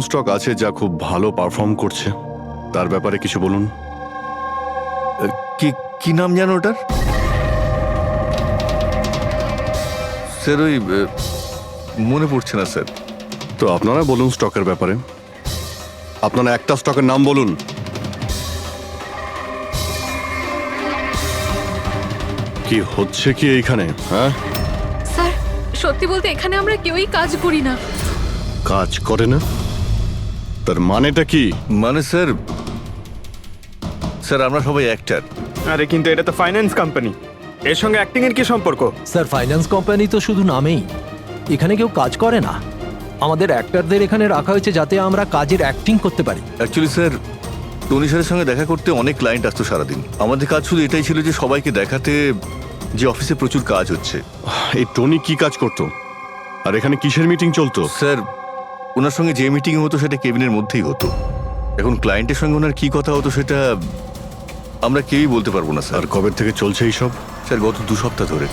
Stock আছে যা খুব ভালো পারফর্ম করছে, তার ব্যাপারে কিছু বলুন। কি কি নাম জানো ওটার? স্যার ওই মনে পড়ছে না স্যার। তো আপনারা বলুন স্টকের ব্যাপারে। আপনারা একটা স্টকের নাম বলুন। কি হচ্ছে কি এইখানে? হ্যাঁ, স্যার সত্যি বলতে এখানে আমরা কেউই কাজ করি না। কাজ করে না? তার মানেটা কি? মানে স্যার, স্যার আমরা সবাই অ্যাক্টার। আরে কিন্তু এটা তো ফাইন্যান্স কোম্পানি, এর সঙ্গে অ্যাক্টিং এর কি সম্পর্ক? স্যার ফাইন্যান্স কোম্পানি তো শুধু নামেই, এখানে কেউ কাজ করে না। আমাদের অ্যাক্টরদের এখানে রাখা হয়েছে যাতে আমরা কাজের অ্যাক্টিং করতে পারি। অ্যাকচুয়ালি স্যার, টনি স্যারের সঙ্গে দেখা করতে অনেক ক্লায়েন্ট আসতো সারাদিন। আমাদের কাজ শুধু এটাই ছিল যে সবাইকে দেখাতে যে অফিসে প্রচুর কাজ হচ্ছে। এই টনি কি কাজ করতো, আর এখানে কিসের মিটিং চলতো? স্যার ওনার সঙ্গে যে মিটিং হতো সেটা কেবিনের মধ্যেই হতো। এখন ক্লায়েন্টের সঙ্গে ওনার কি কথা হতো সেটা আমরা কেউই বলতে পারবো না স্যার। আর কবে থেকে চলছে এইসব? স্যার গত 2 সপ্তাহ ধরে।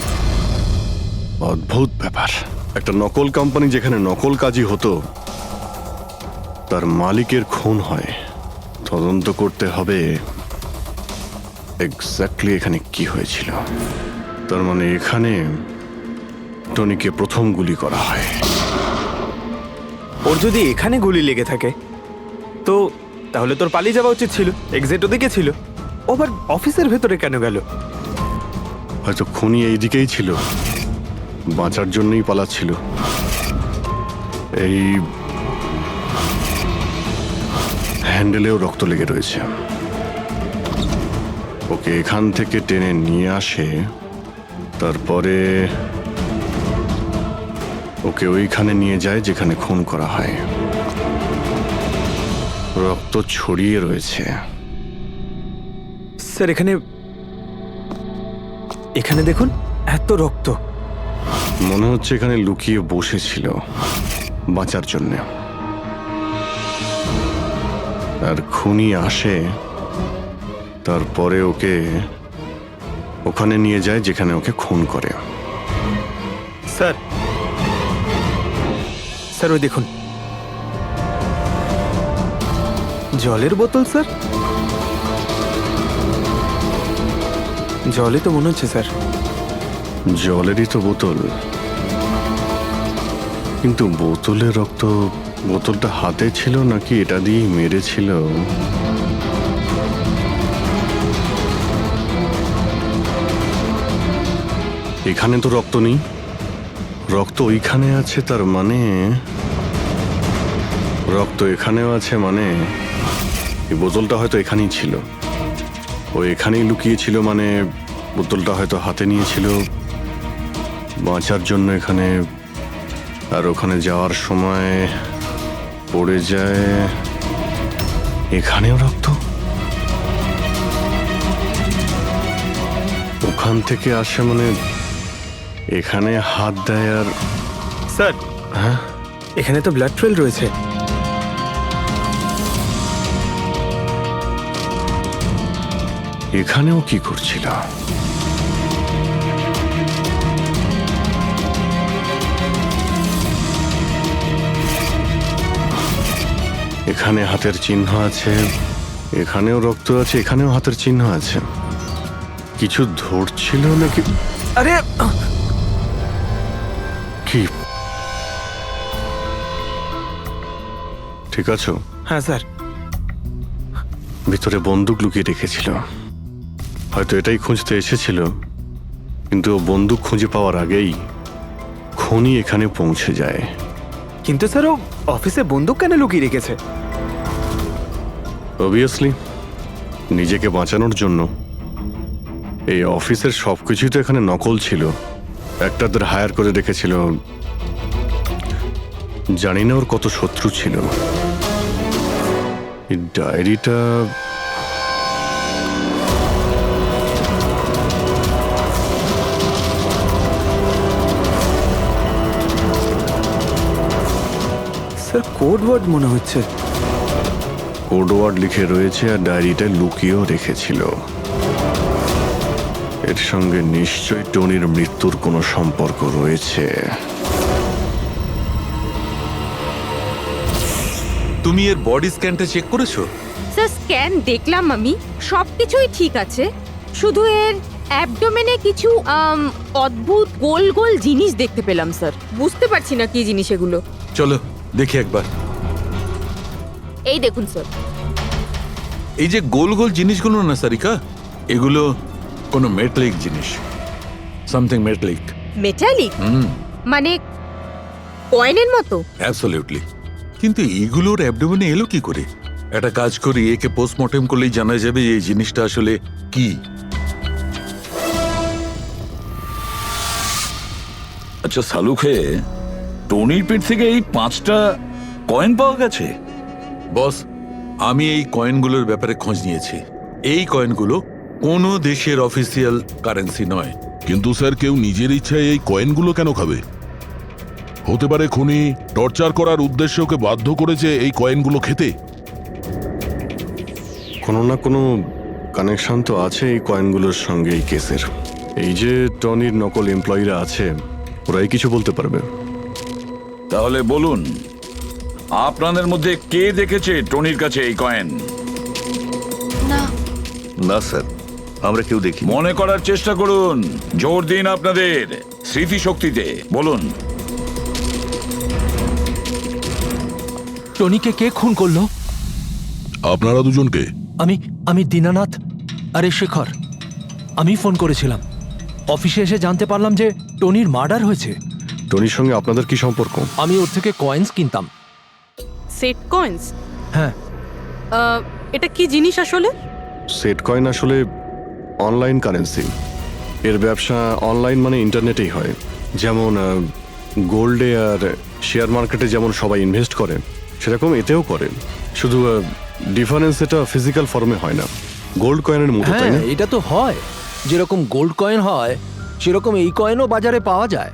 অদ্ভুত ব্যাপার। একটা নকল কোম্পানি যেখানে নকল কাজই হতো, তার মালিকের খুন হয়। তদন্ত করতে হবে এক্স্যাক্টলি এখানে কি হয়েছিল। তার মানে এখানে টনিকে প্রথম গুলি করা হয়। ওর যদি এখানে গুলি লেগে থাকে তো তাহলে তোর পালিয়ে যাওয়া উচিত ছিল। এক্সিট ওদিকে ছিল, ও আবার অফিসের ভেতরে কেন গেল? হয়তো খুনি এইদিকেই ছিল, বাঁচার জন্যই পালাচ্ছিল। এই হ্যান্ডেলেও রক্ত লেগে রয়েছে। ওকে এখান থেকে টেনে নিয়ে আসে, তারপরে ওকে ওইখানে নিয়ে যায় যেখানে খুন করা হয়। রক্ত ছড়িয়ে রয়েছে। স্যার এখানে এখানে দেখুন, এত রক্ত। মনে হচ্ছে এখানে লুকিয়ে বসেছিল বাঁচার জন্য। আর খুনি আসে, তারপরে ওকে ওখানে নিয়ে যায় যেখানে ওকে খুন করে। স্যার স্যার ওই দেখুন, জলের বোতল। স্যার জলে তো মনে হচ্ছে স্যার। জলেরই তো বোতল, কিন্তু বোতলে রক্ত, বোতলটা হাতে ছিল নাকি এটা দিয়ে মেরেছিল? এখানে তো রক্ত নেই, রক্ত ওইখানে আছে। তার মানে রক্ত এখানেও আছে, মানে এই বোতলটা হয়তো এখানেই ছিল। ও এখানেই লুকিয়েছিল, মানে বোতলটা হয়তো হাতে নিয়েছিল বাঁচার জন্য এখানে, আর ওখানে যাওয়ার সময় পড়ে যায়। এখানেও রক্ত, ওখান থেকে আসে, মানে এখানে হাত দেয়। আর স্যার হ্যাঁ, এখানে তো ব্লাড ট্রেল রয়েছে। এখানেও কি করছিল? এখানে হাতের চিহ্ন আছে, এখানেও রক্ত আছে, এখানেও হাতের চিহ্ন আছে। কিছু ধরছিল নাকি? আরে কি ঠিক আছো? হ্যাঁ স্যার। ভিতরে বন্দুক লুকিয়ে রেখেছিল, হয়তো এটাই খুঁজতে এসেছিল। কিন্তু ও বন্দুক খুঁজে পাওয়ার আগেই খুনি এখানে পৌঁছে যায়। কিন্তু স্যার ও অফিসে বন্দুক কেন লুকিয়ে রেখেছে? অবভিয়াসলি নিজেকে বাঁচানোর জন্য। এই অফিসের সবকিছুই তো এখানে নকল ছিল, একটাদের হায়ার করে রেখেছিল। জানি না ওর কত শত্রু ছিল। এই ডায়েরিটা স্যার কোড ওয়ার্ড মনে হচ্ছে। কোড ওয়ার্ড লিখে রয়েছে, আর ডায়েরিটা লুকিয়েও রেখেছিল। এর সঙ্গে নিশ্চয়ই টনির মৃত্যুর কোনো সম্পর্ক রয়েছে। তুমি এর বডি স্ক্যানটা চেক করেছো? স্যার স্ক্যান দেখলাম আমি, সবকিছুই ঠিক আছে, শুধু এর অ্যাবডোমেনে কিছু অদ্ভুত গোল গোল জিনিস দেখতে পেলাম স্যার, বুঝতে পারছি না কি জিনিস এগুলো। চলো দেখি একবার। এই দেখুন স্যার। এই যে গোল গোল জিনিসগুলো না সারিকা, এগুলো কোনো মেটালিক জিনিস, সামথিং মেটালিক। মেটালিক? মানে কয়েনের মতো? অ্যাবসলিউটলি। কিন্তু এইগুলোর অ্যাবডোমেনে এলো কি করে? একটা কাজ করি, একে পোস্টমর্টেম করলেই জানা যাবে এই জিনিসটা আসলে কি। আচ্ছা সালুখে, টনির পেট থেকে এই 5টা কয়েন পাওয়া গেছে? বস, আমি এই কয়েনগুলোর ব্যাপারে খোঁজ নিয়েছি। এই কয়েনগুলো কোনো দেশের অফিসিয়াল কারেন্সি নয়। কিন্তু স্যার, কেউ নিজের ইচ্ছায় এই কয়েনগুলো কেন খাবে? হতে পারে খুনি টর্চার করার উদ্দেশ্যে ওকে বাধ্য করেছে এই কয়েনগুলো খেতে। কোনো না কোনো কানেকশন তো আছে এই কয়েনগুলোর সঙ্গে এই কেসের। এই যে টনির নকল এমপ্লয়িরা আছে, ওরাই কিছু বলতে পারবে। তাহলে বলুন, আপনাদের মধ্যে কে দেখেছে টনির কাছে এই কয়েন? না স্যার, আমরা কেউ দেখি। মনে করার চেষ্টা করুন, জোর দিন আপনাদের স্মৃতিশক্তিতে। বলুন। টনিকে কে খুন করলো? আপনারা দুজনকে? আমি দীনানাথ, আরে শেখর। আমি ফোন করেছিলাম, অফিসে এসে জানতে পারলাম যে টনির মার্ডার হয়েছে। টনির সঙ্গে আপনাদের কি সম্পর্ক? আমি ওর থেকে কয়েন্স কিনতাম। Set coins? হ্যাঁ। এটা কি জিনিস আসলে? সেট কয়েন আসলে অনলাইন কারেন্সি। এর ব্যবসা অনলাইন মানে ইন্টারনেটেই হয়। যেমন গোল্ডে আর শেয়ার মার্কেটে যেমন সবাই ইনভেস্ট করে, সেরকম এতেও করে। শুধু ডিফারেন্স এটা ফিজিক্যাল ফর্মে হয় না, গোল্ড কয়েনের মতো, তাই হ্যাঁ, না? এটা তো হয়। যেরকম গোল্ড কয়েন হয় সেরকম এই কয়েনও বাজারে পাওয়া যায়।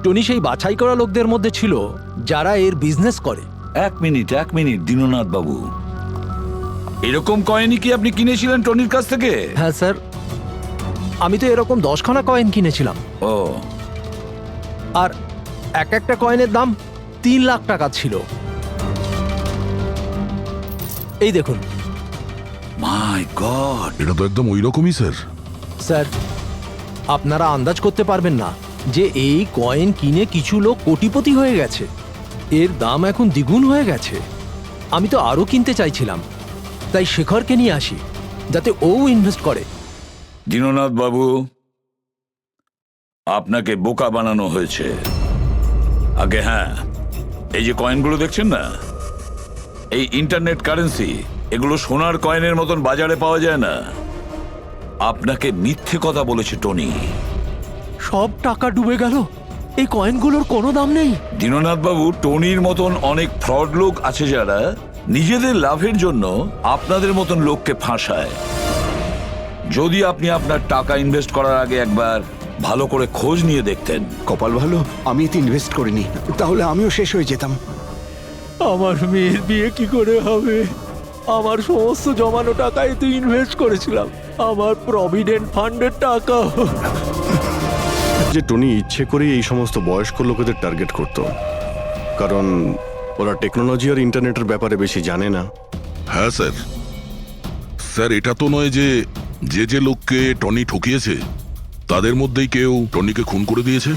টনি সেই বাছাই করা লোকদের মধ্যে ছিল যারা এর বিজনেস করে। এক মিনিট দীননাথ বাবু, এরকম কয়েনই কি আপনি কিনেছিলেন টনির কাছ থেকে? হ্যাঁ স্যার, আমি তো এরকম 10খানা কয়েন কিনেছিলাম। ও, আর একটা কয়েনের দাম 3 লাখ টাকা ছিল। এই দেখুন। মাই গড! এটা তো একদম ওই রকমই স্যার। স্যার, আপনারা আন্দাজ করতে পারবেন না যে এই কয়েন কিনে কিছু লোক কোটিপতি হয়ে গেছে। এর দাম এখন দ্বিগুণ হয়ে গেছে। আমি তো আরও কিনতে চাইছিলাম, তাই শেখরকে নিয়ে আসি যাতে ও ইনভেস্ট করে। দীননাথ বাবু, আপনাকে বোকা বানানো হয়েছে। আগে হ্যাঁ, এই যে কয়েনগুলো দেখছেন না, এই ইন্টারনেট কারেন্সি, এগুলো সোনার কয়েনের মতন বাজারে পাওয়া যায় না। আপনাকে মিথ্যে কথা বলেছে টনি। সব টাকা ডুবে গেল, এই কয়েনগুলোর কোনো দাম নেই। দীননাথ বাবু, টনির মতন অনেক ফ্রড লোক আছে যারা নিজেদের লাভের জন্য আপনাদের মতন লোককে ফাঁসায়। যদি আপনি আপনার টাকা ইনভেস্ট করার আগে একবার ভালো করে খোঁজ নিয়ে দেখতেন। কপাল ভালো আমি এতে ইনভেস্ট করিনি, তাহলে আমিও শেষ হয়ে যেতাম। আমার মেয়ের বিয়ে কি করে হবে? আমার সমস্ত জমানো টাকা এতে ইনভেস্ট করেছিলাম, আমার প্রভিডেন্ট ফান্ডের টাকা। যে টনি ইচ্ছে করেই এই সমস্ত বয়স্ক লোকেদের টার্গেট করত, কারণ ওরা টেকনোলজি আর ইন্টারনেটের ব্যাপারে বেশি জানে না। হ্যাঁ স্যার। স্যার, এটা তো নয় যে যে যে লোককে টনি ঠকিয়েছে তাদের মধ্যেই কেউ টনিকে খুন করে দিয়েছে।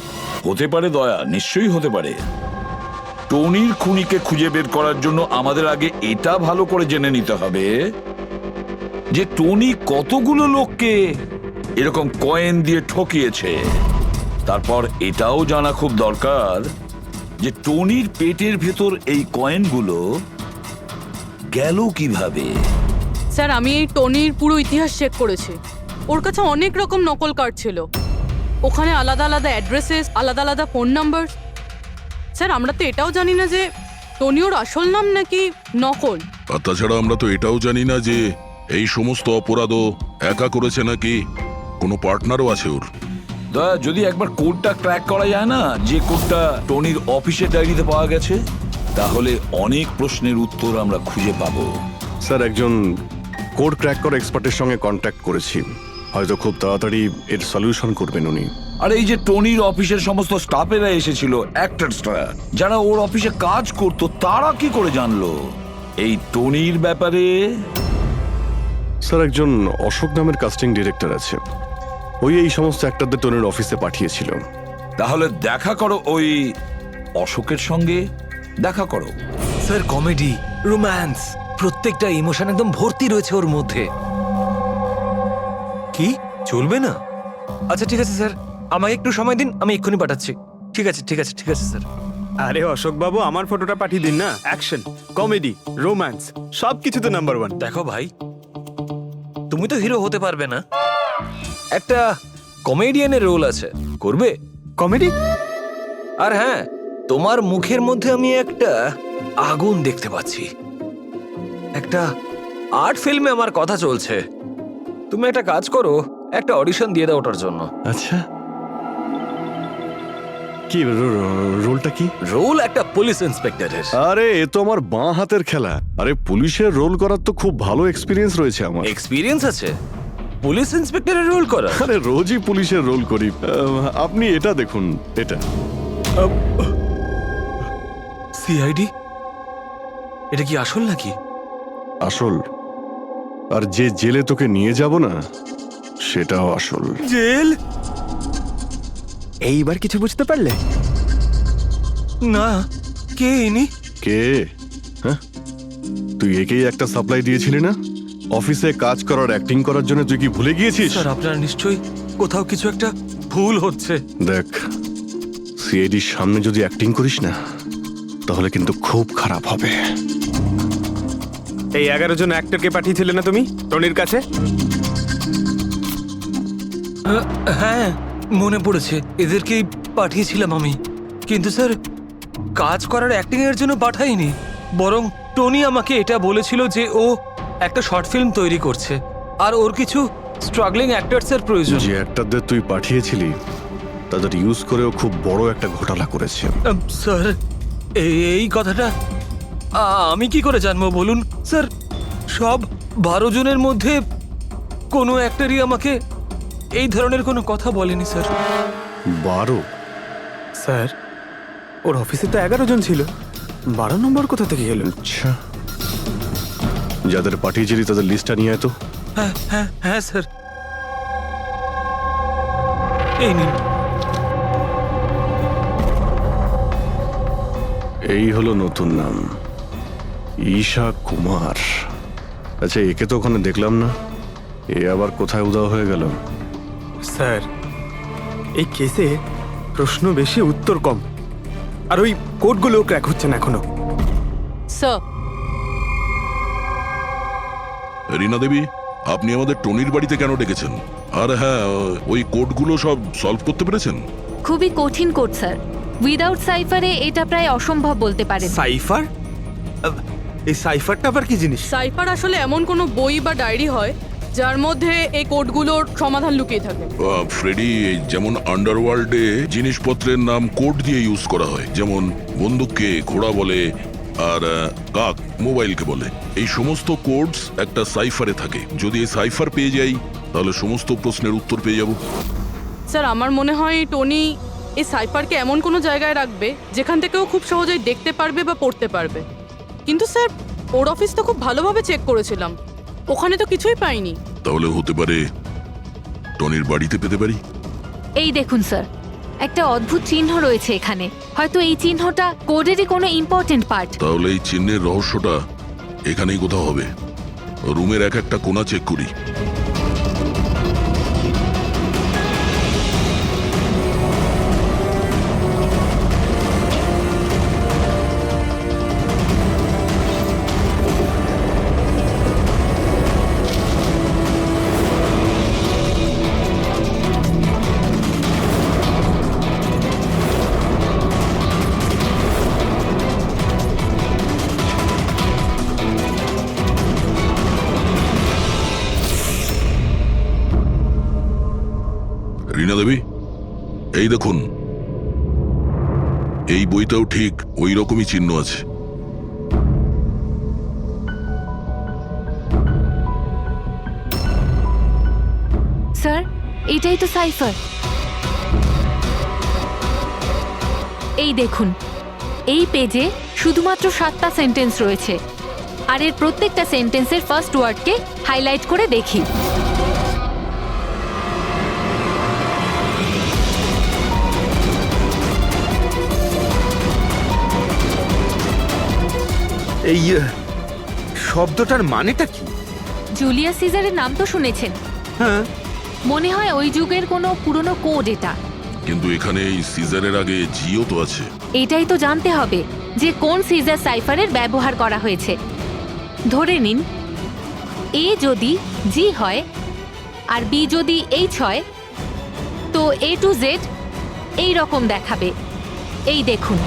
হতে পারে দয়া, নিশ্চয়ই হতে পারে। টনির খুনিকে খুঁজে বের করার জন্য আমাদের আগে এটা ভালো করে জেনে নিতে হবে যে টনি কতগুলো লোককে এরকম কয়েন দিয়ে ঠকিয়েছে। তারপর এটাও জানা খুব দরকার যে টনির পেটের ভেতর এই কয়েনগুলো গেল কিভাবে। স্যার, আমি এই টনির পুরো ইতিহাস চেক করেছি। ওর কাছে অনেক রকম নকল কার্ড ছিল, ওখানে আলাদা আলাদা অ্যাড্রেসেস, আলাদা আলাদা ফোন নাম্বার। স্যার, আমরা তো এটাও জানি না যে টনি ওর আসল নাম নাকি নকল। আর তাছাড়া আমরা তো এটাও জানি না যে এই সমস্ত অপরাধও একা করেছে নাকি কোনো পার্টনারও আছে ওর। দয়া, যদি একবার কোডটা ক্র্যাক করা যায় না, যে কোডটা টনির অফিসের ডায়েরিতে পাওয়া গেছে, তাহলে অনেক প্রশ্নের উত্তর আমরা খুঁজে পাবো। স্যার, একজন কোড ক্র্যাক করা এক্সপার্টের সঙ্গে কন্ট্যাক্ট করেছি, হয়তো খুব তাড়াতাড়ি এর সলিউশন করবেন উনি। আর এই যে টনির অফিসের সমস্ত স্টাফেরা এসেছিল, অ্যাক্টরসরা যারা ওর অফিসে কাজ করতো, তারা কি করে জানলো এই টনির ব্যাপারে? স্যার, একজন অশোক নামের কাস্টিং ডিরেক্টর আছে, ওই এই সমস্ত অ্যাক্টরদের টনির অফিসে পাঠিয়েছিল। তাহলে দেখা করো ওই অশোকের সঙ্গে, দেখা করো। স্যার, কমেডি, রোম্যান্স, প্রত্যেকটা ইমোশন একদম ভর্তি রয়েছে ওর মধ্যে। কি চলবে না? আচ্ছা ঠিক আছে স্যার, আমাকে একটু সময় দিন, আমি এক্ষুনি পাঠাচ্ছি। ঠিক আছে ঠিক আছে ঠিক আছে স্যার। আরে অশোক বাবু, আমার ফটোটা পাঠিয়ে দিন না। অ্যাকশন, কমেডি, রোম্যান্স সব কিছুতে নাম্বার 1। দেখো ভাই, তুমি তো হিরো হতে পারবে না, একটা কমেডিয়ানের রোল আছে, করবে? কমেডি? আর হ্যাঁ, তোমার মুখের মধ্যে আমি একটা আগুন দেখতে পাচ্ছি। একটা আর্ট ফিল্মে আমার কথা চলছে, তুমি একটা কাজ করো, একটা অডিশন দিয়ে দাও ওটার জন্য। আচ্ছা, কি রোলটা কি? রোল একটা পুলিশ ইন্সপেক্টরের। আরে, এ তো আমার বাঁ হাতের খেলা। আরে, পুলিশের রোল করার তো খুব ভালো এক্সপিরিয়েন্স রয়েছে আমার। এক্সপিরিয়েন্স আছে পুলিশ ইন্সপেক্টরের রোল করা? আরে, রোজই পুলিশের রোল করি। আপনি এটা দেখুন, এটা। সিআইডি? এটা কি আসল নাকি? আসল। আর যে জেলে তোকে নিয়ে যাব না, সেটাও আসল। জেল? এইবার কিছু বুঝতে পারলে? না, কে ইনি? কে? হ্যাঁ, তুই একেই একটা সাপ্লাই দিয়েছিলি না অফিসে কাজ করার, অ্যাক্টিং করার জন্য? তুই কি ভুলে গিয়েছিস? স্যার, আপনার নিশ্চয়ই কোথাও কিছু একটা ভুল হচ্ছে। দেখ, সিআইডির সামনে যদি অ্যাক্টিং করিস না, তাহলে কিন্তু খুব খারাপ হবে। এই 11 জন অ্যাক্টরকে পাঠিয়েছিলে না তুমি টনির কাছে? হ্যাঁ, মনে পড়েছে, এদেরকেই পাঠিয়েছিলাম আমি। কিন্তু স্যার, কাজ করার অ্যাক্টিং এর জন্য পাঠাইনি, বরং টনি আমাকে এটা বলেছিল যে ও একটা শর্ট ফিল্ম তৈরি করছে আর ওর কিছু স্ট্রাগলিং অ্যাক্টরসের প্রয়োজন। যে অ্যাক্টরদের তুই পাঠিয়েছিলি, তাদের ইউজ করেও খুব বড় একটা ঘোটালা করেছে। স্যার, এই কথাটা আমি কি করে জানবো বলুন স্যার? সব 12 জনের মধ্যে কোনো অ্যাক্টরই আমাকে এই ধরনের কোনো কথা বলেনি স্যার। 12? স্যার, ওর অফিসে তো 11 জন ছিল, 12 নম্বর কোথা থেকে এলো? আচ্ছা, যাদের পাঠিয়েছিলি তাদের লিস্টটা নিয়ে আয় তো। হ্যাঁ হ্যাঁ হ্যাঁ স্যার, এই নিন। এই হলো নতুন নাম, ঈশা কুমার। আচ্ছা, একে তো ওখানে দেখলাম না, এ আবার কোথায় উধাও হয়ে গেল? স্যার, এই কেসে প্রশ্ন বেশি উত্তর কম, আর ওই কোডগুলো ক্র্যাক হচ্ছে না এখনো। স্যার, রীনা দেবী, আপনি আমাদের টনির বাড়িতে কেন ডেকেছেন? আর হ্যাঁ, ওই কোডগুলো সব সলভ করতে পেরেছেন? খুবই কঠিন কোড স্যার, উইদাউট সাইফারে এটা প্রায় অসম্ভব বলতে পারেন। সাইফার? এই সাইফারটা আবার কি জিনিস? সাইফার আসলে এমন কোনো বই বা ডায়েরি হয় যার মধ্যে এই কোডগুলোর সমাধান লুকিয়ে থাকে। ফ্রেডি, যেমন আন্ডারওয়ার্ল্ডে জিনিসপত্রের নাম কোড দিয়ে ইউজ করা হয়, যেমন বন্দুককে ঘোড়া বলে আর কাক মোবাইলকে বলে। এই সমস্ত কোডস একটা সাইফারে থাকে। যদি এই সাইফার পেয়ে যাই, তাহলে সমস্ত প্রশ্নের উত্তর পেয়ে যাব। স্যার, আমার মনে হয় টনি এই সাইফারকে এমন কোনো জায়গায় রাখবে যেখান থেকে ও খুব সহজেই দেখতে পারবে বা পড়তে পারবে। কিন্তু স্যার, ওর অফিস তো খুব ভালোভাবে চেক করেছিলাম, ওখানে তো কিছুই পাইনি। তাহলে হতে পারে টনির বাড়িতে পেতে পারি। এই দেখুন স্যার, একটা অদ্ভুত চিহ্ন রয়েছে এখানে, হয়তো এই চিহ্নটা কোডেরই কোনো ইম্পর্টেন্ট পার্ট। তাহলে এই চিহ্নের রহস্যটা এখানেই কোথাও হবে। রুমের এক একটা কোণা চেক করি। রীনা দেবী, এই দেখুন, এই বইটাও ঠিক ওই রকমই চিহ্ন আছে। স্যার, এটাই তো সাইফার। এই দেখুন, এই পেজে শুধুমাত্র 7টা সেন্টেন্স রয়েছে, আর এর প্রত্যেকটা সেন্টেন্সের ফার্স্ট ওয়ার্ডকে হাইলাইট করে দেখি। এই শব্দটার মানেটা কি? জুলিয়াস সিজারের নাম তো শুনেছেন? হ্যাঁ। মনে হয় ওই যুগের কোনো পুরনো কোড এটা। কিন্তু এখানে এই সিজারের আগে জিও তো আছে। এটাই তো জানতে হবে যে কোন সিজার সাইফারের ব্যবহার করা হয়েছে। ধরে নিন এ যদি জি হয় আর বি যদি এইচ হয়, তো এ টু জেড এই রকম দেখাবে। এই দেখুন,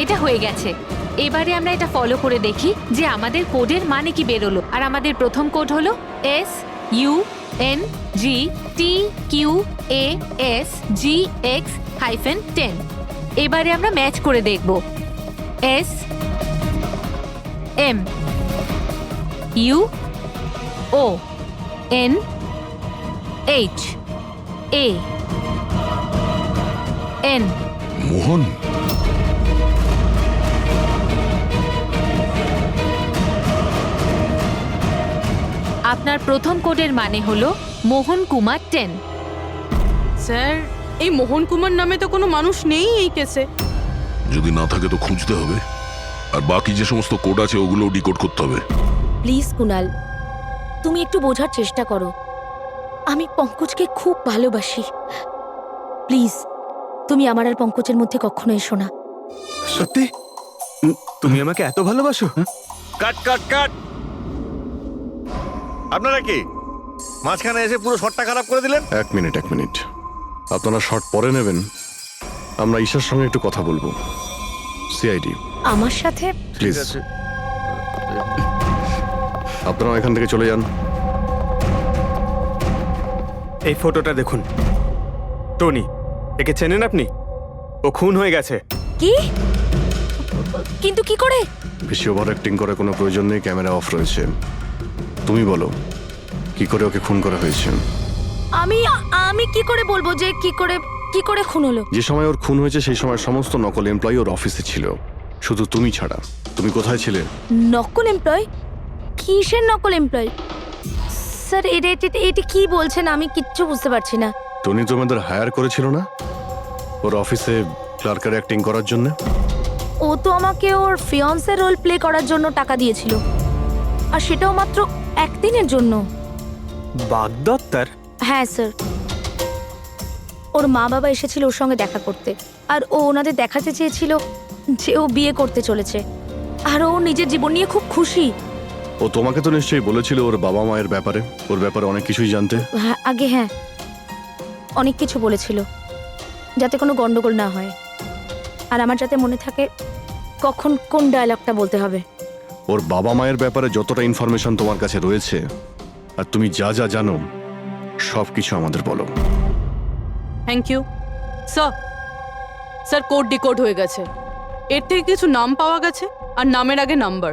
এটা হয়ে গেছে। এবারে আমরা এটা ফলো করে দেখি যে আমাদের কোডের মানে কি বেরোলো। আর আমাদের প্রথম কোড হলো SUNGTQASGX-10। এবারে আমরা ম্যাচ করে দেখব। SMUONHAN। মোহন, আপনার প্রথম কোডের মানে হলো মোহন কুমার 10। স্যার, এই মোহন কুমার নামে তো কোনো মানুষ নেই এই কেসে। যদি না থাকে তো খুঁজতে হবে, আর বাকি যে সমস্ত কোড আছে ওগুলো ডিকোড করতে হবে। প্লিজ কুনাল, তুমি একটু বোঝার চেষ্টা করো। আমি পঙ্কজকে খুব ভালোবাসি। প্লিজ, তুমি আমার আর পঙ্কজের মধ্যে কখনো এসো না। সত্যি তুমি আমাকে এত ভালোবাসো? কাট কাট কাট! আপনারা কি মাঝখানে এসে পুরো শটটা খারাপ করে দিলেন? এক মিনিট। আপনারা শর্ট পরে নেবেন, আমরা ঈশার সঙ্গে একটু কথা বলবো। সিআইডি আমার সাথে? প্লিজ আপনারা এখান থেকে চলে যান। এই ফটোটা দেখুন। টনি, একে চেনেন আপনি? ও খুন হয়ে গেছে। কি? কিন্তু কি করে? বেশি ওভার অ্যাক্টিং করার কোনো প্রয়োজন নেই, ক্যামেরা অফ রয়েছে। তুমি বলো কি করে ওকে খুন করা হয়েছে? আমি কি করে বলবো যে কি করে খুন হলো? যে সময় ওর খুন হয়েছে সেই সময় সমস্ত নকল এমপ্লয়ি ওর অফিসে ছিল, শুধু তুমি ছাড়া। তুমি কোথায় ছিলে? নকল এমপ্লয়? কিসের নকল এমপ্লয়? স্যার, এটা কি বলছেন? আমি কিচ্ছু বুঝতে পারছি না। টনি তোমাদের হায়ার করেছিল না ওর অফিসে ক্লার্কের অ্যাক্টিং করার জন্য? ও তো আমাকে ওর ফিয়ান্সের রোল প্লে করার জন্য টাকা দিয়েছিল, আর সেটাও মাত্র একদিনের জন্য। বাগদত্তার? হ্যাঁ স্যার, ওর মা বাবা এসেছিল ওর সঙ্গে দেখা করতে, আর ও ওনাদের দেখাতে চেয়েছিল যে ও বিয়ে করতে চলেছে, আর ও নিজের জীবন নিয়ে খুব খুশি। ও তোমাকে তো নিশ্চয়ই বলেছিল ওর বাবা মায়ের ব্যাপারে, ওর ব্যাপারে অনেক কিছুই জানতে। হ্যাঁ, হ্যাঁ, অনেক কিছু বলেছিল, যাতে কোনো গন্ডগোল না হয়, আর আমার যাতে মনে থাকে কখন কোন ডায়লগটা বলতে হবে। ওর বাবা মায়ের ব্যাপারে যতটা ইনফরমেশন তোমার কাছে রয়েছে আর তুমি যা যা জানো সব কিছু আমাদের বলো। Thank you sir. Code decode হয়ে গেছে। এর থেকে কিছু নাম পাওয়া গেছে, আর নামের আগে নাম্বার।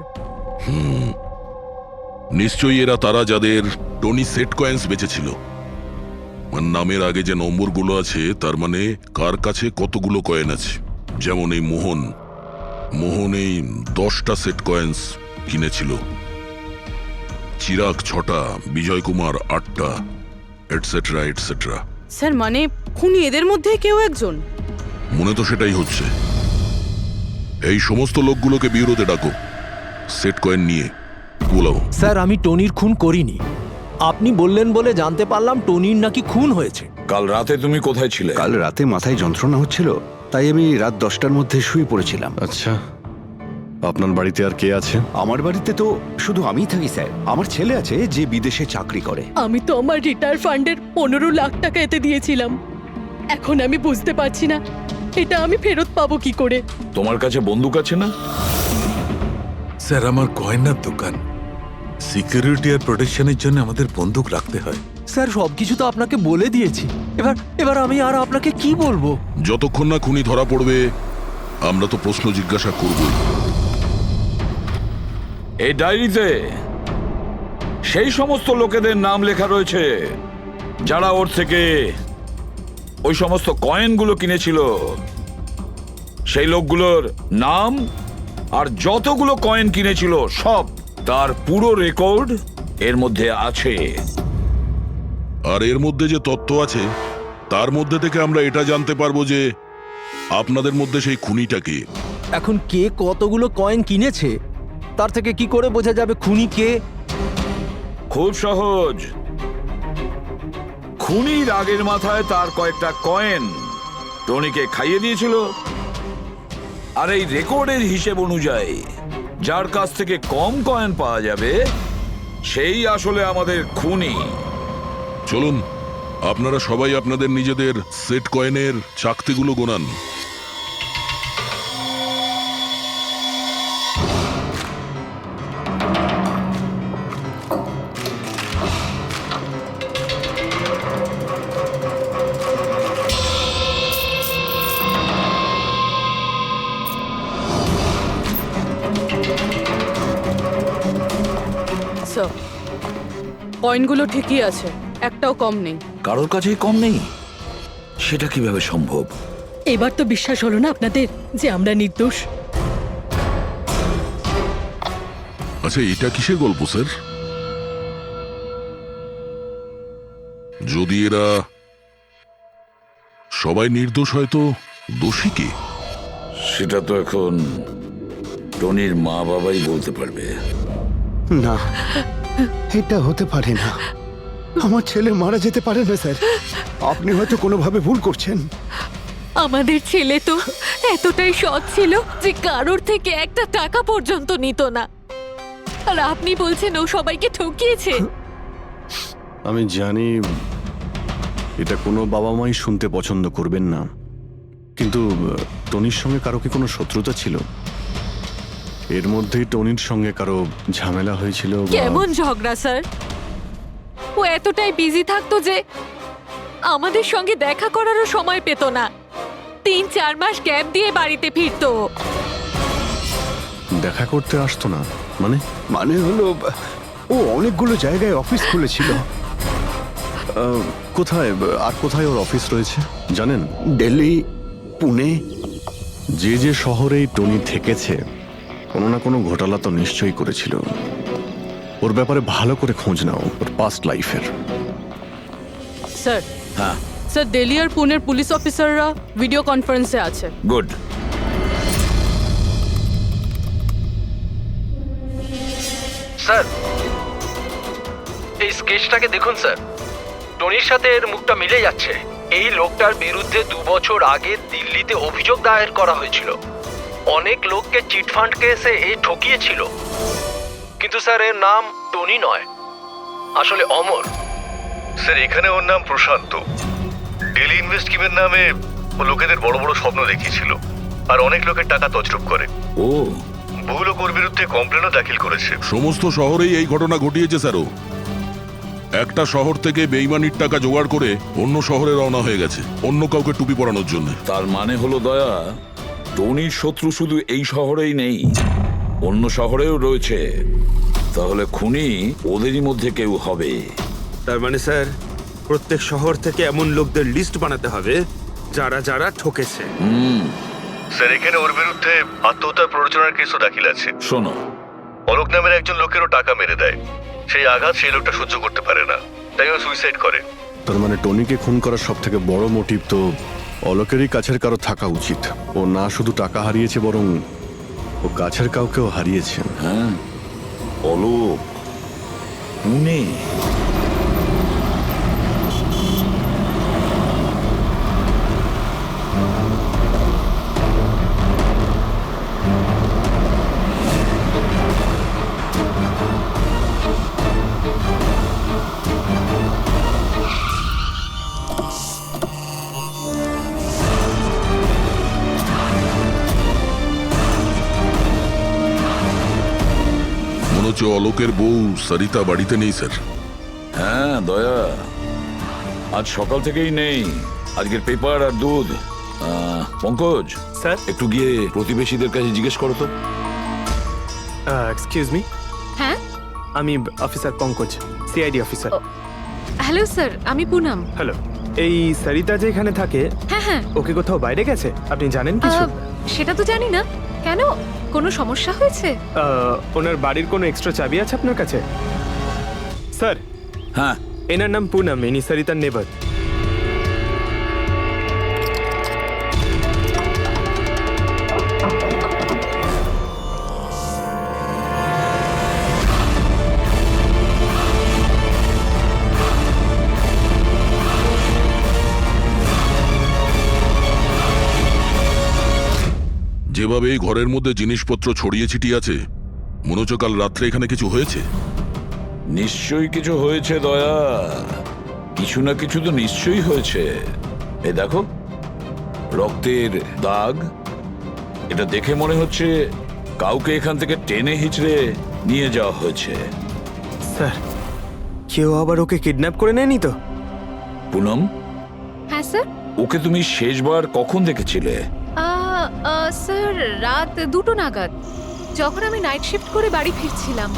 নিশ্চয়ই এরা তারা যাদের টনি সেট কয়েন্স বেঁচেছিল। আর নামের আগে যে নম্বরগুলো আছে তার মানে কার কাছে কতগুলো কয়েন আছে। যেমন এই মোহন এই 10টা সেট কয়েন্স কিনেছিল, চিরাগ 6টা, বিজয় কুমার 8টা, এটসেট্রা এটসেট্রা। স্যার, মানে খুনি এদের মধ্যে কেউ একজন? মনে তো সেটাই হচ্ছে। এই সমস্ত লোকগুলোকে বিউরোতে ডাকো, সেট কয়েন নিয়ে বলো। স্যার, আমি টনির খুন করিনি। আপনি বললেন বলে জানতে পারলাম টনির নাকি খুন হয়েছে। কাল রাতে তুমি কোথায় ছিলে? কাল রাতে মাথায় যন্ত্রণা হচ্ছিল, তাই আমি রাত 10টার মধ্যে শুয়ে পড়েছিলাম। আচ্ছা, আপনার বাড়িতে আর কে আছে? আমার বাড়িতে তো শুধু আমিই থাকি স্যার। আমার ছেলে আছে যে বিদেশে চাকরি করে। আমি তো আমার রিটায়ার ফান্ডের 15 লাখ টাকা এতে দিয়েছিলাম। এখন আমি বুঝতে পারছি না এটা আমি ফেরত পাবো কি করে। তোমার কাছে বন্দুক আছে না? স্যার, আমার গয়নার দোকান, সিকিউরিটি আর প্রোটেকশনের জন্য আমাদের বন্দুক রাখতে হয়। স্যার, সবকিছু তো আপনাকে বলে দিয়েছি, এবার আমি আর আপনাকে কি বলবো? যতক্ষণ না খুনি ধরা পড়বে আমরা তো প্রশ্ন জিজ্ঞাসা করবই। এই ডায়েরিতে সেই সমস্ত লোকেদের নাম লেখা রয়েছে যারা ওর থেকে ওই সমস্ত কয়েনগুলো কিনেছিল। সেই লোকগুলোর নাম আর যতগুলো কয়েন কিনেছিল সব, তার পুরো রেকর্ড এর মধ্যে আছে। আর এর মধ্যে যে তথ্য আছে তার মধ্যে থেকে আমরা এটা জানতে পারবো যে আপনাদের মধ্যে সেই খুনিটা কে। এখন কে কতগুলো কয়েন কিনেছে তার থেকে কি করে বোঝা যাবে খুনি কে? খুব সহজ। খুনি রাগের মাথায় তার কয়েকটা কয়েন টনিকে খাইয়ে দিয়েছিল, আর এই রেকর্ডের হিসেব অনুযায়ী যার কাছ থেকে কম কয়েন পাওয়া যাবে সেই আসলে আমাদের খুনি। চলুন আপনারা সবাই আপনাদের নিজেদের সেট কয়েনের চাকতিগুলো গোনান। স্যার, কয়েনগুলো ঠিকই আছে, একটাও কম নেই। কারোর কাছেই কম নেই? সেটা কিভাবে সম্ভব? এবার তো বিশ্বাস হলো না আপনাদের যে আমরা নির্দোষ? আচ্ছা এটা কিসের গল্প স্যার? যদি এরা সবাই নির্দোষ হয় তো দোষী কে? সেটা তো এখন টনির মা বাবাই বলতে পারবে। না, এটা হতে পারে না। আমার ছেলে মারা যেতে পারে না স্যার। আপনি হয়তো কোনোভাবে ভুল করছেন। আমাদের ছেলে তো এতটাই সৎ ছিল যে কারোর থেকে একটা টাকা পর্যন্ত নিত না, আর আপনি বলছেন ও সবাইকে ঠকিয়েছে। আমি জানি এটা কোনো বাবা মাই শুনতে পছন্দ করবেন না, কিন্তু টনির সঙ্গে কারো কি কোনো শত্রুতা ছিল? এর মধ্যেই টনির সঙ্গে কারো ঝামেলা হয়েছিল? কেমন ঝগড়া স্যার? ও এতটাই বিজি থাকতো যে আমাদের সঙ্গে দেখা করারও সময় পেত না। 3-4 মাস গ্যাপ দিয়ে বাড়িতে ফিরতো। দেখা করতে আসতো না মানে? মানে হলো ও অনেকগুলো জায়গায় অফিস খুলেছিল। কোথায় আর কোথায় ওর অফিস রয়েছে জানেন? দিল্লি, পুনে। যে যে শহরেই টনি থেকেছে কোনো না কোনো ঘোটালা তো নিশ্চয়ই করেছিল। ওর ব্যাপারে ভালো করে খোঁজ নাও, ওর পাস্ট লাইফের। স্যার, হ্যাঁ স্যার, দিল্লি আর পুনের পুলিশ অফিসাররা ভিডিও কনফারেন্সে আছে। গুড। স্যার, এই স্কেচটাকে দেখুন স্যার। টনির সাথে এর মুখটা মিলে যাচ্ছে। এই লোকটার বিরুদ্ধে 2 বছর আগে দিল্লিতে অভিযোগ দায়ের করা হয়েছিল। অনেক লোককে চিটফান্ড কেসে এই ঠকিয়েছিল। কিন্তু স্যার এর নাম টনি নয়, আসলে অমর। স্যার এখানে ওর নাম প্রশান্ত। ডেলি ইনভেস্ট স্কিমের নামে ও লোকেদের বড় বড় স্বপ্ন দেখিয়েছিল আর অনেক লোকের টাকা তছরূপ করে। ও, বহু লোক ওর বিরুদ্ধে কমপ্লেনও দাখিল করেছে। সমস্ত শহরেই এই ঘটনা ঘটিয়েছে স্যারও। একটা শহর থেকে বেইমানির টাকা জোগাড় করে অন্য শহরে রওনা হয়ে গেছে অন্য কাউকে টুপি পরানোর জন্য। তার মানে হলো দয়া, টনির শত্রু শুধু এই শহরেই নেই, অন্য শহরেও রয়েছে। তাহলে খুনি ওদেরই মধ্যে কেউ হবে। তার মানে স্যার প্রত্যেক শহর থেকে এমন লোকদের লিস্ট বানাতে হবে যারা যারা ঠকেছে। স্যার এখানে ওর বিরুদ্ধে আত্মহত্যার প্ররোচনার কেসও দাখিল আছে। শোনো, অলোক নামের একজন লোকেরও টাকা মেরে দেয়। সেই আঘাত সেই লোকটা সহ্য করতে পারে না, তাই ও সুইসাইড করে। তার মানে টনিকে খুন করার সব থেকে বড় মোটিভ তো অলোকেরই কাছের কারো থাকা উচিত। ও না শুধু টাকা হারিয়েছে বরং ও কাছের কাউকেও হারিয়েছে। হ্যাঁ, অলোক, পুনে। মনে হচ্ছে অলোকের বউ সরিতা বাড়িতে নেই স্যার। হ্যাঁ দয়া, আজ সকাল থেকেই নেই। আজকের পেপার আর দুধ। পঙ্কজ স্যার একটু গিয়ে প্রতিবেশীদের কাছে জিজ্ঞেস করো তো। এক্সকিউজ মি, হ্যাঁ আমি officer Pankaj, CID officer. Hello sir, আমি পুনম। হ্যালো, এই সরিতা যে এখানে থাকে, হ্যাঁ হ্যাঁ, ওকে কোথাও বাইরে গেছে? আপনি জানেন কিছু? সেটা তো জানি না। কেন, কোনো সমস্যা হয়েছে? ওনার বাড়ির কোনো এক্সট্রা চাবি আছে আপনার কাছে? স্যার, হ্যাঁ, এনার নাম পুনম, ইনি সরিতার নেবার। যেভাবে এই ঘরের মধ্যে জিনিসপত্র ছড়িয়ে ছিটিয়ে আছে, মনে হচ্ছে কাল রাত্রে এখানে কিছু হয়েছে। নিশ্চয়ই কিছু হয়েছে দয়া, কিছু না কিছু তো নিশ্চয়ই হয়েছে। এই দেখো, রক্তের দাগ। এটা দেখে মনে হচ্ছে কাউকে এখান থেকে টেনে হিচড়ে নিয়ে যাওয়া হয়েছে। স্যার, কেউ আবার ওকে কিডন্যাপ করে নেয়নি তো? পুনম, হ্যাঁ স্যার। ওকে তুমি শেষবার কখন দেখেছিলে? স্যার, রাত 2টো নাগাদ, যখন আমি নাইট শিফট করে বাড়ি ফিরছিলাম।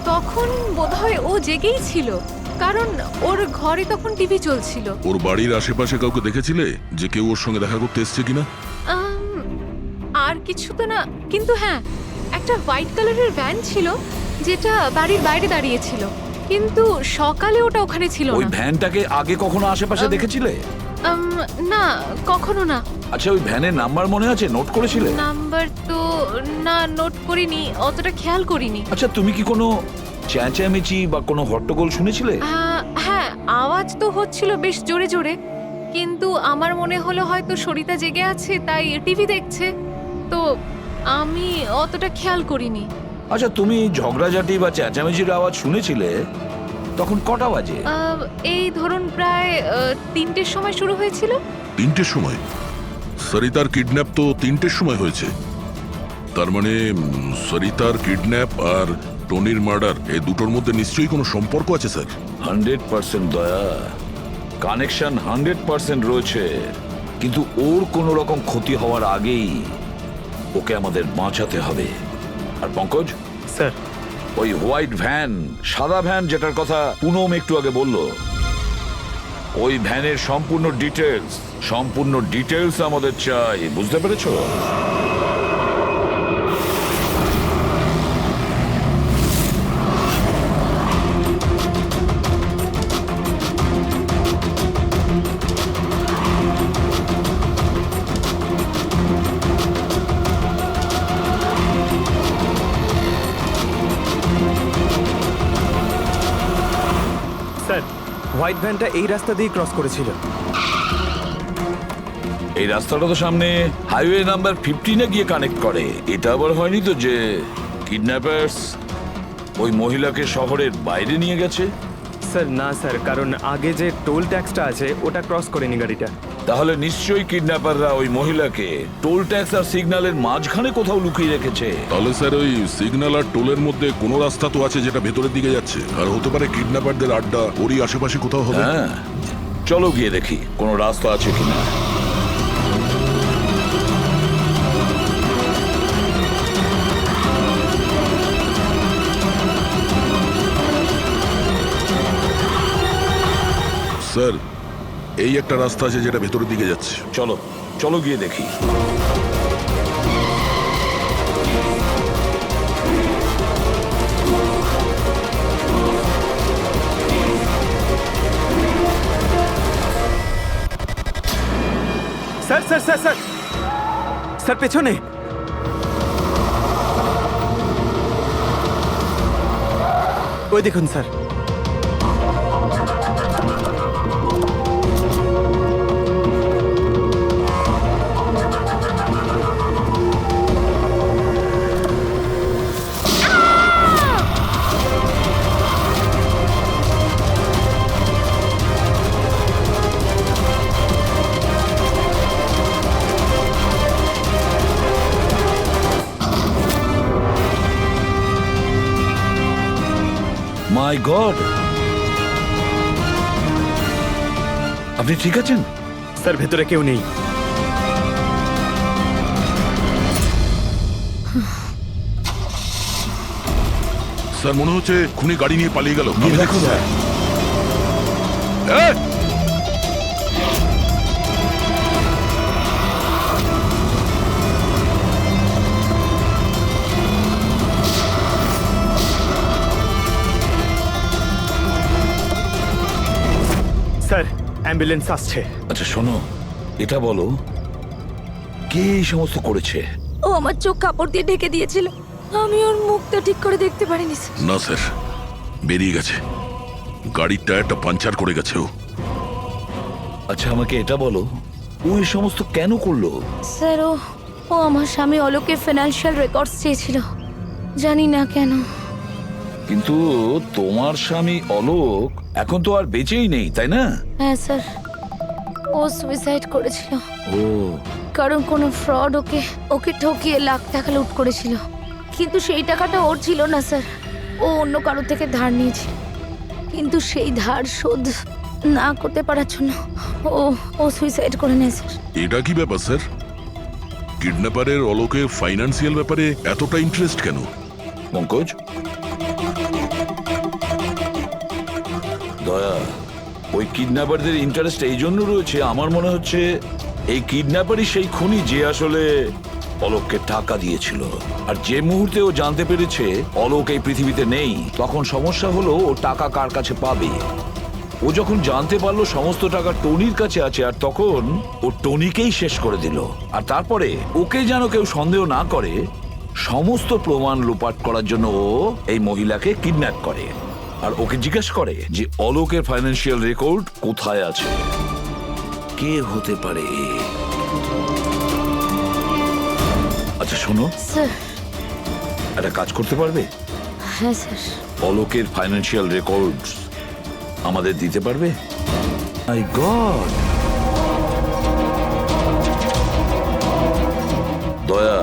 তখন বোধহয় ও জেগেই ছিল, কারণ ওর ঘরে তখন টিভি চলছিল। ওর বাড়ির আশেপাশে কাউকে দেখেছিলে যে কেউ ওর সঙ্গে দেখা করতে এসছে কিনা? আর কিছু তো না, কিন্তু হ্যাঁ, একটা হোয়াইট কালারের ভ্যান ছিল যেটা বাড়ির বাইরে দাঁড়িয়েছিল, কিন্তু সকালে ওটা ওখানে ছিল ওই না। ভ্যানটাকে আগে কখনো আশেপাশে দেখেছিলে? না, কখনো না। আচ্ছা, ওই ভ্যানের নাম্বার মনে আছে? নোট করেছিলে? নাম্বার তো না, নোট করিনি, অতটা খেয়াল করিনি। আচ্ছা, তুমি কি কোনো চেঁচামেচি বা কোনো হট্টগোল শুনেছিলে? হ্যাঁ, আওয়াজ তো হচ্ছিল বেশ জোরে জোরে, কিন্তু আমার মনে হলো হয়তো সরিতা জেগে আছে তাই টিভি দেখছে, তো আমি অতটা খেয়াল করিনি। আচ্ছা, তুমি ঝগড়াঝাটি বা চেঁচামেচির আওয়াজ শুনেছিলে তখন কটা বাজে? এই ধরুন প্রায় 3টের সময় শুরু হয়েছিল। 3টের সময়? সরিতার কিডন্যাপ তো 3টের সময় হয়েছে। তার মানে সরিতার কিডন্যাপ আর টনির মার্ডার, এই দুটোর মধ্যে নিশ্চয়ই কোনো সম্পর্ক আছে স্যার। 100% দয়া, কানেকশন 100% রয়েছে, কিন্তু ওর কোনো রকম ক্ষতি হওয়ার আগেই ওকে আমাদের বাঁচাতে হবে। আর পঙ্কজ স্যার, ওই হোয়াইট ভ্যান, সাদা ভ্যান যেটার কথা পুনম একটু আগে বলল, ওই ভ্যানের সম্পূর্ণ ডিটেলস আমাদের চাই, বুঝতে পেরেছো? স্যার, হোয়াইট ভ্যানটা এই রাস্তা দিয়ে ক্রস করেছিল। এই রাস্তাটা তো সামনে হাইওয়ে নাম্বার 15-এ গিয়ে কানেক্ট করে। এটা আবার হয়নি তো যে কিডন্যাপার্স ওই মহিলাকে শহরের বাইরে নিয়ে গেছে? স্যার না স্যার, কারণ আগে যে টোল ট্যাক্সটা আছে ওটা ক্রস করেনি গাড়িটা। তাহলে নিশ্চয়ই কিডন্যাপাররা ওই মহিলাকে টোল ট্যাক্স আর সিগন্যালের মাঝখানে কোথাও লুকিয়ে রেখেছে। তাহলে স্যার ওই সিগন্যাল আর টোলের মধ্যে কোনো রাস্তা তো আছে যেটা ভেতরের দিকে যাচ্ছে, আর হতে পারে কিডন্যাপারদের আড্ডা ওরই আশেপাশে কোথাও হবে। হ্যাঁ, চলো গিয়ে দেখি কোনো রাস্তা আছে কিনা। স্যার, এই একটা রাস্তা আছে যেটা ভেতরের দিকে যাচ্ছে। চলো গিয়ে দেখি। Sir sir sir sir sir, পেছনে। ওই দেখুন স্যার। মাই গড, আপনি ঠিক আছেন? স্যার ভেতরে কেউ নেই। স্যার মনে হচ্ছে খুনি গাড়ি নিয়ে পালিয়ে গেল। গিয়ে দেখো স্যার। এই! স্যার অ্যাম্বুলেন্স আসছে। আচ্ছা শোনো, এটা বলো কে এই সমস্ত করেছে? ও আমার চোখ কাপড় দিয়ে ঢেকে দিয়েছিল, আমি ওর মুখটা ঠিক করে দেখতে পারিনি স্যার। না স্যার, বেরিয়ে গেছে। গাড়ির টায়ারটা পাঞ্চার করে গেছে ও। আচ্ছা আমাকে এটা বলো, ও এই সমস্ত কেন করলো? স্যার ও আমার স্বামী অলোকের ফিনান্সিয়াল রেকর্ডস চেয়েছিল, জানি না কেন। কিন্তু তোমার স্বামী অলোক এখন তো আর বেঁচেই নেই, তাই না? হ্যাঁ স্যার, ও সুইসাইড করেছিল। ও কারণ কোনো ফ্রড ওকে ঠকিয়ে লাখ টাকা লুট করেছিল, কিন্তু সেই টাকাটা ওর ছিল না স্যার, ও অন্য কারো থেকে ধার নিয়েছিল, কিন্তু সেই ধার শোধ না করতে পারার জন্য ও সুইসাইড করে নেয় স্যার। এটা কি ব্যাপার স্যার? কিডন্যাপারের অলোকের ফাইন্যান্সিয়াল ব্যাপারে এতটা ইন্টারেস্ট কেন? পঙ্কজ, দয়া, ওই কিডন্যাপারদের ইন্টারেস্ট এই জন্য রয়েছে, আমার মনে হচ্ছে এই কিডন্যাপারই সেই খুনি যে আসলে অলোককে টাকা দিয়েছিল। আর যে মুহূর্তে ও জানতে পেরেছে অলোক এই পৃথিবীতে নেই, তখন সমস্যা হলো ও টাকা কার কাছে পাবে। ও যখন জানতে পারলো সমস্ত টাকা টনির কাছে আছে, আর তখন ও টনিকেই শেষ করে দিল। আর তারপরে ওকে যেন কেউ সন্দেহ না করে, সমস্ত প্রমাণ লোপাট করার জন্য ও এই মহিলাকে কিডন্যাপ করে আর ওকে জিজ্ঞেস করে যে অলোকের ফাইন্যান্সিয়াল রেকর্ড কোথায় আছে। কে হতে পারে? আচ্ছা শোনো, স্যার একটা কাজ করতে পারবে? হ্যাঁ স্যার। অলোকের ফাইন্যান্সিয়াল রেকর্ডস আমাদের দিতে পারবে? মাই গড, দয়া,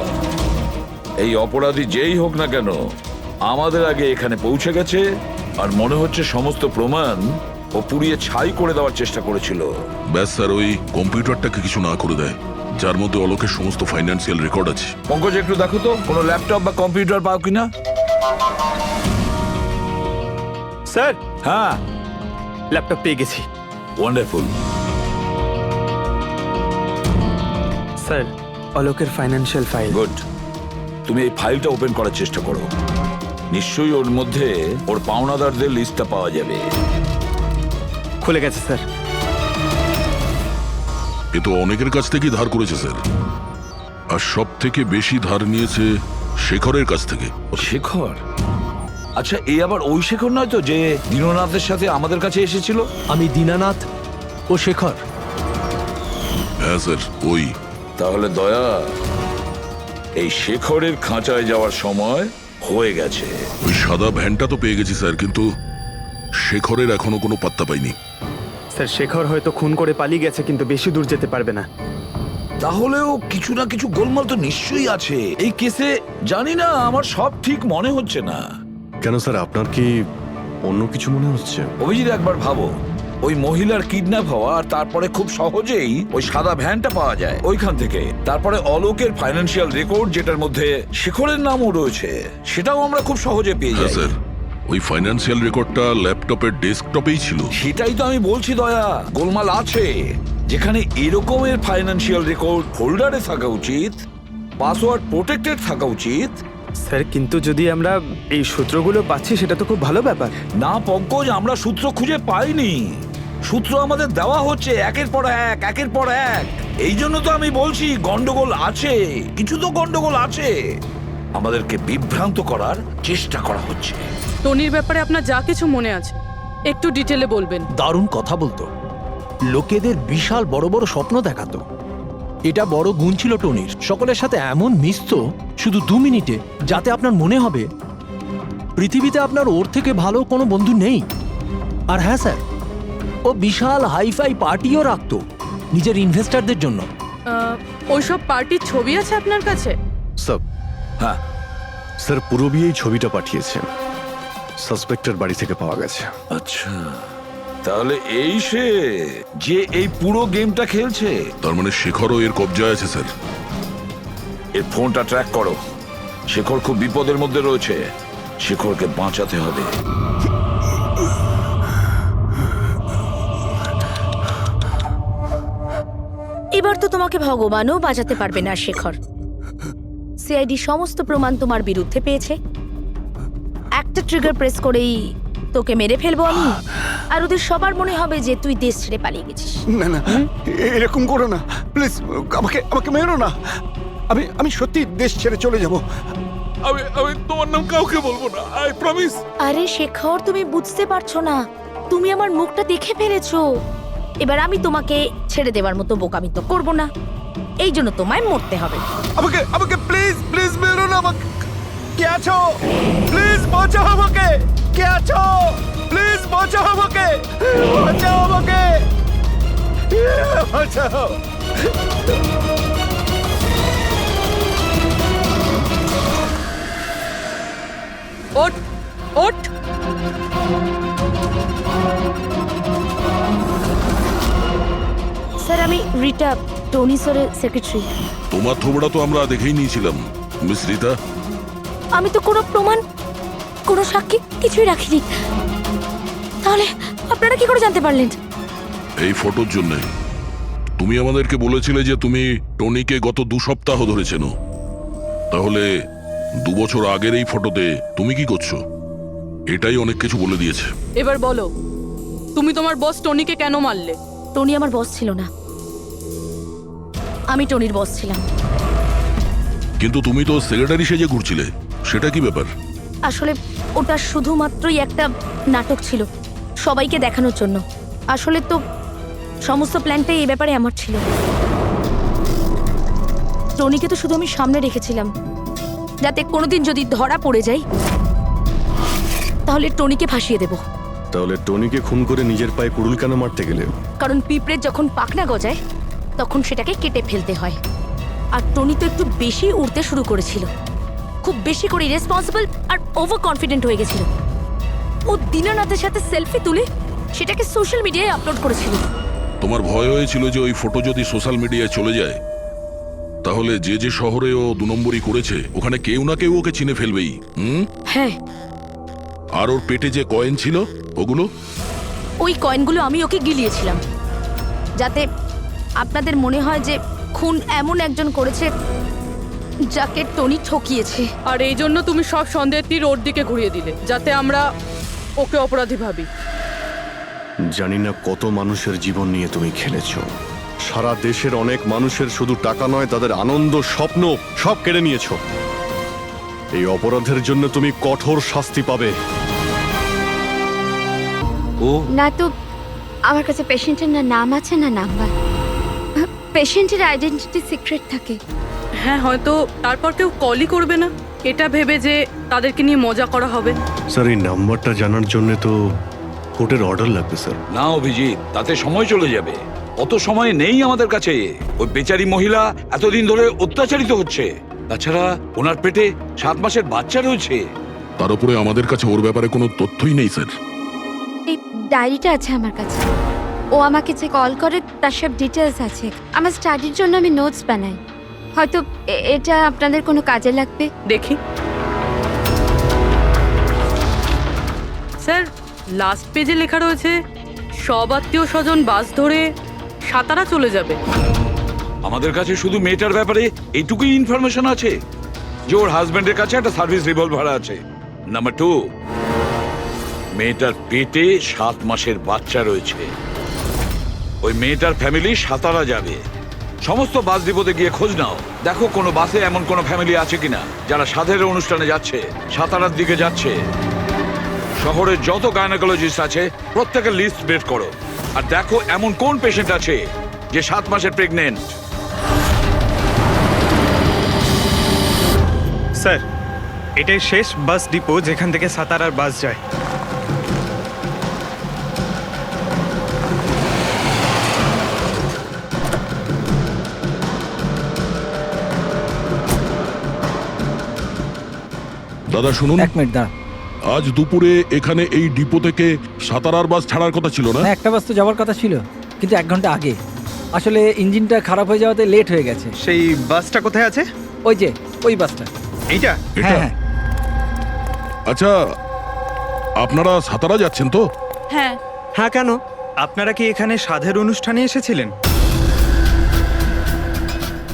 এই অপরাধী যেই হোক না কেন আমাদের আগে এখানে পৌঁছে গেছে, আর মনে হচ্ছে সমস্ত প্রমাণ ও পুড়িয়ে ছাই করে দেওয়ার চেষ্টা করেছিল। ব্যাস স্যার, ওই কম্পিউটারটাকে কিছু না করে দেয় যার মধ্যে অলোকের সমস্ত ফাইন্যান্সিয়াল রেকর্ড আছে। পঙ্কজ একটু দেখো তো কোনো ল্যাপটপ বা কম্পিউটার পাও কিনা। স্যার হ্যাঁ, ল্যাপটপ পেয়ে গেছি। ওয়ান্ডারফুল। স্যার অলোকের ফাইন্যান্সিয়াল ফাইল। গুড, তুমি এই ফাইলটা ওপেন করার চেষ্টা করো, নিশ্চয়ই ওর মধ্যে ওর পাওনাদারদের লিস্টটা পাওয়া যাবে। খুলে গেছে স্যার। এ তো অনেকের কাছ থেকেই ধার করেছে স্যার, আর সব থেকে বেশি ধার নিয়েছে শেখরের কাছ থেকে। শেখর? আচ্ছা এই আবার ওই শেখর নয় তো যে দীননাথের সাথে আমাদের কাছে এসেছিল? আমি দীনানাথ ও শেখর। হ্যাঁ স্যার, ওই। তাহলে দয়া, এই শেখরের খাঁচায় যাওয়ার সময় হয়ে গেছে। ওই সাদা ভ্যানটা তো পেয়ে গেছি স্যার, কিন্তু শেখরের এখনো কোনো পাত্তা পাইনি। স্যার শেখর হয়তো খুন করে পালিয়ে গেছে, কিন্তু বেশি দূর যেতে পারবে না। তাহলেও কিছু না কিছু গোলমাল তো নিশ্চয়ই আছে এই কেসে। জানি না, আমার সব ঠিক মনে হচ্ছে না। কেন স্যার, আপনার কি অন্য কিছু মনে হচ্ছে? অভিজিৎ একবার ভাবো, ওই মহিলার কিডন্যাপ হওয়া, আর তারপরে খুব সহজেই ওই সাদা ভ্যানটা পাওয়া যায় ওইখান থেকে, তারপরে অলোকের ফাইন্যান্সিয়াল রেকর্ড যেটার মধ্যে শেখরের নামও রয়েছে, সেটাও আমরা খুব সহজে পেয়ে যাই। স্যার, ওই ফাইন্যান্সিয়াল রেকর্ডটা ল্যাপটপের ডেস্কটপেই ছিল। সেটাই তো আমি বলছি দয়া, গোলমাল আছে। যেখানে এরকমের ফাইন্যান্সিয়াল রেকর্ড ফোল্ডারে থাকা উচিত, পাসওয়ার্ড প্রোটেক্টেড থাকা উচিত। স্যার কিন্তু যদি আমরা এই সূত্রগুলো পাচ্ছি সেটা তো খুব ভালো ব্যাপার। না পঙ্কজ, আমরা সূত্র খুঁজে পাইনি, সূত্র আমাদের দেওয়া হচ্ছে একের পর এক, একের পর এক। এই জন্য তো আমি বলছি গন্ডগোল আছে, কিছু তো গন্ডগোল আছে। আমাদেরকে বিভ্রান্ত করার চেষ্টা করা হচ্ছে। টনির ব্যাপারে আপনার যা কিছু মনে আছে একটু ডিটেলে বলবেন। দারুণ কথা বলতো, লোকেদের বিশাল বড় বড় স্বপ্ন দেখাতো। এটা বড় গুণ ছিল টনির, সকলের সাথে এমন মিশতো শুধু 2 মিনিটে, যাতে আপনার মনে হবে পৃথিবীতে আপনার ওর থেকে ভালো কোনো বন্ধু নেই। আর হ্যাঁ স্যার, ও বিশাল হাইফাই পার্টিও রাখতো নিজের ইনভেস্টারদের জন্য। ওইসব পার্টির ছবি আছে আপনার কাছে? স্যার, হ্যাঁ স্যার পুরবী এই ছবিটা পাঠিয়েছে। সাসপেক্টের বাড়ি থেকে পাওয়া গেছে। আচ্ছা, তাহলে এই সে যে এই পুরো গেমটা খেলছে। তার মানে শেখরও এর কবজায় আছে স্যার। এর ফোনটা ট্র্যাক করো। শেখর খুব বিপদের মধ্যে রয়েছে, শেখরকে বাঁচাতে হবে। এবার তো তোমাকে ভগবানও বাঁচাতে পারবে না শেখর। সিআইডি সমস্ত প্রমাণ তোমার বিরুদ্ধে পেয়েছে। একটা ট্রিগার প্রেস করেই তোকে মেরে ফেলবো আমি, আর ওদের সবার মনে হবে যে তুই দেশ ছেড়ে পালিয়ে গেছিস। না না, এরকম করো না প্লিজ, আমাকে আমাকে মেরো না। আমি সত্যি দেশ ছেড়ে চলে যাব। আমি তোমার নাম কাউকে বলবো না, আই প্রমিস। আরে শেখর, তুমি বুঝতে পারছো না, তুমি আমার মুখটা দেখে ফেলেছো। এবার আমি তোমাকে ছেড়ে দেওয়ার মতো বোকামি তো করবো না, এই জন্য তোমায় মরতে হবে। আমাকে আমাকে প্লিজ প্লিজ মেরো না। আমাকে কে আছো? প্লিজ বাঁচাও আমাকে। কে আছো? প্লিজ বাঁচাও আমাকে, বাঁচাও আমাকে, বাঁচাও। ওঠ ওঠ। স্যার, আমি রিটা, টনি স্যারের সেক্রেটারি। তোমার থোবড়া তো আমরা দেখেই নিয়েছিলাম মিস রিতা। আমি তো কোনো প্রমাণ, কোনো সাক্ষী কিছুই রাখিনি। তাহলে আপনারা কি করে জানতে পারলেন? এই ফটোর জন্য তুমি আমাদেরকে বলেছিলে যে তুমি টনিকে গত 2 সপ্তাহ ধরে চেনো। তাহলে 2 বছর আগের এই ফটোতে তুমি কি করছো? এটাই অনেক কিছু বলে দিয়েছে। এবার বলো, তুমি তোমার বস টনিকে কেন মারলে? টনি আমার বস ছিল না, আমি টনির বস ছিলাম। কিন্তু তুমি তো সেক্রেটারি সেজে ঘুরছিলে, সেটা কি ব্যাপার? আসলে ওটা শুধুমাত্রই একটা নাটক ছিল, সবাইকে দেখানোর জন্য। আসলে তো সমস্ত প্ল্যানটাই এই ব্যাপারে আমার ছিল। টনিকে তো শুধু আমি সামনে রেখেছিলাম, যাতে কোনোদিন যদি ধরা পড়ে যাই তাহলে টনিকে ফাঁসিয়ে দেব। তাহলে টনিকে খুন করে নিজের পায়ে কুড়ুল কেন মারতে গেলে? কারণ পিঁপড়ে যখন পাখনা গজায় তখন সেটাকে কেটে ফেলতে হয়। আর টনি তো একটু বেশি উড়তে শুরু করেছিল, খুব বেশি করে রেসপন্সিবল আর ওভার কনফিডেন্ট হয়ে গেছিল। ও দীনানাথের সাথে সেলফি তুলে সেটাকে সোশ্যাল মিডিয়ায় আপলোড করেছিল। তোমার ভয় হয়েছিল যে ওই ফটো যদি সোশ্যাল মিডিয়ায় চলে যায় তাহলে যে যে শহরে ও 2 নম্বরই করেছে ওখানে কেউ না কেউ ওকে চিনে ফেলবেই। হ্যাঁ, আর ওর পেটে যে কয়েন ছিল ওগুলো? ওই কয়েনগুলো আমি ওকে গিলিয়েছিলাম, যাতে আপনাদের মনে হয় যে খুন এমন একজন করেছে যাকে টনি ঠকিয়েছে। আর এই জন্য তুমি সব সন্দেহের তীর ওর দিকে ঘুরিয়ে দিলে, যাতে আমরা ওকে অপরাধী ভাবি। জানি না কত মানুষের জীবন নিয়ে তুমি খেলেছো। সারা দেশের অনেক মানুষের শুধু টাকা নয়, তাদের আনন্দ, স্বপ্ন সব কেড়ে নিয়েছো। এই অপরাধের জন্য তুমি কঠোর শাস্তি পাবে। না তো আমার কাছে পেশেন্টের না নাম আছে না নাম্বার। পেশেন্টের আইডেন্টিটি সিক্রেট থাকে। হ্যাঁ, হয়তো তারপর কেউ কলই করবে না, এটা ভেবে যে তাদেরকে নিয়ে মজা করা হবে। স্যার, এই নাম্বারটা জানার জন্য তো কোর্টের অর্ডার লাগবে স্যার। না অভিজিৎ, তাতে সময় চলে যাবে। অত সময় নেই আমাদের কাছে। ওই বেচারি মহিলা এতদিন ধরে অত্যাচারিত হচ্ছে, তাছাড়া ওনার পেটে 7 মাসের বাচ্চা রয়েছে। তার উপরে আমাদের কাছে ওর ব্যাপারে কোনো তথ্যই নেই স্যার। এই ডায়েরিটা আছে আমার কাছে, ও আমাকে যে কল করে তার সব ডিটেলস আছে। আমার স্টাডির জন্য আমি নোটস বানাই, হয়তো এটা আপনাদের কোনো কাজে লাগবে। দেখি স্যার, লাস্ট পেজে লেখা রয়েছে সব আত্মীয় স্বজন বাস ধরে সাতারা চলে যাবে। আমাদের কাছে শুধু মেয়েটার ব্যাপারে এইটুকুই ইনফরমেশন আছে যে ওর হাজবেন্ডের কাছে একটা সার্ভিস রিভলভার আছে। নাম্বার 2, মেয়েটার পেটে 7 মাসের বাচ্চা রয়েছে। ওই মেয়েটার ফ্যামিলি সাতারা যাবে। সমস্ত বাস ডিপোতে গিয়ে খোঁজ নাও, দেখো কোনো বাসে এমন কোনো ফ্যামিলি আছে কিনা যারা সাধের অনুষ্ঠানে যাচ্ছে, সাতারার দিকে যাচ্ছে। শহরের যত গাইনোকোলজিস্ট আছে প্রত্যেকের লিস্ট বের করো, আর দেখো এমন কোন পেশেন্ট আছে যে 7 মাসের প্রেগনেন্ট। স্যার, এটাই শেষ বাস ডিপো যেখান থেকে সাতারার বাস যায়। দাদা শুনুন। 1 মিনিট দাঁড়া। আজ দুপুরে এখানে এই ডিপো থেকে সাতারার বাস ছাড়ার কথা ছিল না? একটা বাস তো যাওয়ার কথা ছিল, কিন্তু 1 ঘন্টা আগে। আসলে ইঞ্জিনটা খারাপ হয়ে যাওয়াতে লেট হয়ে গেছে। সেই বাসটা কোথায় আছে? ওই যে ওই বাসটা। এইটা? এটা? আচ্ছা, আপনারা সাতারা যাচ্ছেন তো? হ্যাঁ। হ্যাঁ, কেন? আপনারা কি এখানে সাধের অনুষ্ঠানে এসেছিলেন?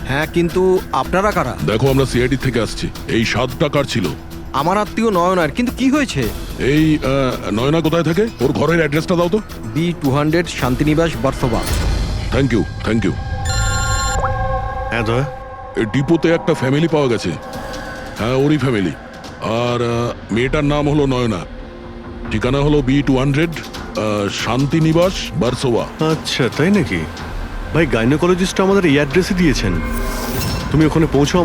হ্যাঁ, কিন্তু আপনারা কারা? দেখো, আমরা সিআইডি থেকে আসছি। এই 7 টাকার ছিল। আমার আত্মীয় নয়নার, কিন্তু কি হয়েছে? এই নয়না কোথায় থাকে? ওর ঘরের অ্যাড্রেসটা দাও তো। B200 Shantiniwas Versova. Thank you, thank you. হ্যাঁ দয়া, এই ডিপোতে একটা ফ্যামিলি পাওয়া গেছে। হ্যাঁ, ওরই ফ্যামিলি। আর মেয়েটার নাম হলো নয়না। ঠিকানা হলো B200 শান্তিনিবাস বার্সোবা। আচ্ছা তাই নাকি? ভাই গাইনোকোলজিস্ট আমাদের এই অ্যাড্রেসে দিয়েছেন। তুমি ওখানে পৌঁছাও।